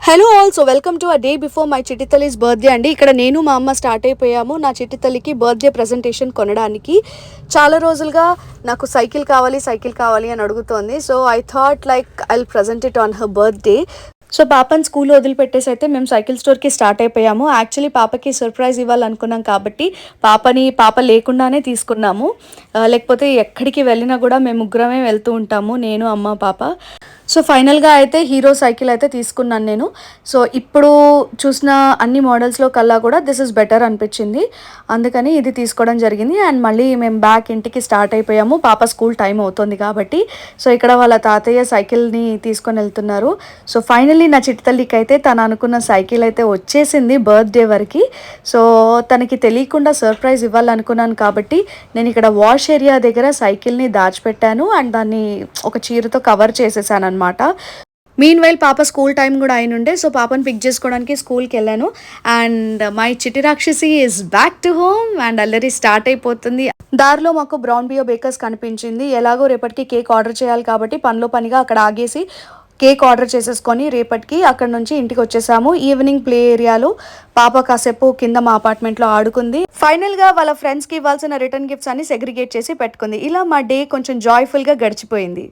Hello all, so welcome to a day before my చిట్టి తల్లిస్ birthday అండి. ఇక్కడ నేను మా అమ్మ స్టార్ట్ అయిపోయాము నా చిట్టి తల్లికి బర్త్డే ప్రజెంటేషన్ కొనడానికి. చాలా రోజులుగా నాకు సైకిల్ కావాలి అని అడుగుతోంది. So I thought like I will present it on her birthday. So పాపని స్కూల్లో వదిలిపెట్టేసి అయితే మేము సైకిల్ స్టోర్కి స్టార్ట్ అయిపోయాము. యాక్చువల్లీ పాపకి సర్ప్రైజ్ ఇవ్వాలనుకున్నాం కాబట్టి పాప లేకుండానే తీసుకున్నాము. లేకపోతే ఎక్కడికి వెళ్ళినా కూడా మేము ముగ్గురమే వెళ్తూ ఉంటాము, నేను అమ్మ పాప. సో ఫైనల్గా అయితే హీరో సైకిల్ అయితే తీసుకున్నాను నేను. సో ఇప్పుడు చూసిన అన్ని మోడల్స్లో కల్లా కూడా దిస్ ఇస్ బెటర్ అనిపించింది, అందుకని ఇది తీసుకోవడం జరిగింది. అండ్ మళ్ళీ మేము బ్యాక్ ఇంటికి స్టార్ట్ అయిపోయాము, పాప స్కూల్ టైం అవుతుంది కాబట్టి. సో ఇక్కడ వాళ్ళ తాతయ్య సైకిల్ని తీసుకొని వెళ్తున్నారు. సో ఫైనల్లీ నా చిట్టి తల్లికి అయితే తను అనుకున్న సైకిల్ అయితే వచ్చేసింది బర్త్డే వరకు. సో తనకి తెలియకుండా సర్ప్రైజ్ ఇవ్వాలనుకున్నాను కాబట్టి నేను ఇక్కడ వాష్ ఏరియా దగ్గర సైకిల్ని దాచిపెట్టాను అండ్ దాన్ని ఒక చీరతో కవర్ చేసేసాను అనమాట. మీన్ వైల్ పాప స్కూల్ టైం కూడా అయినుండే, సో పాపను పిక్ చేసుకోవడానికి స్కూల్కి వెళ్ళాను. అండ్ మై చిట్టి రాక్షసి is back to home and అల్లరి స్టార్ట్ అయిపోతుంది. దారిలో మాకు బ్రౌన్ బియో బేకర్స్ కనిపించింది. ఎలాగో రేపటికి కేక్ ఆర్డర్ చేయాలి కాబట్టి పనిలో పనిగా అక్కడ ఆగేసి కేక్ ఆర్డర్ చేసేసుకొని రేపటికి అక్కడ నుంచి ఇంటికి వచ్చేసాము. ఈవినింగ్ ప్లే ఏరియాలో పాప కాసేపు కింద మా అపార్ట్మెంట్లో ఆడుకుంది. ఫైనల్గా వాళ్ళ ఫ్రెండ్స్కి ఇవ్వాల్సిన రిటర్న్ గిఫ్ట్స్ అన్ని సెగ్రిగేట్ చేసి పెట్టుకుంది. ఇలా మా డే కొంచెం జాయ్ఫుల్గా గడిచిపోయింది.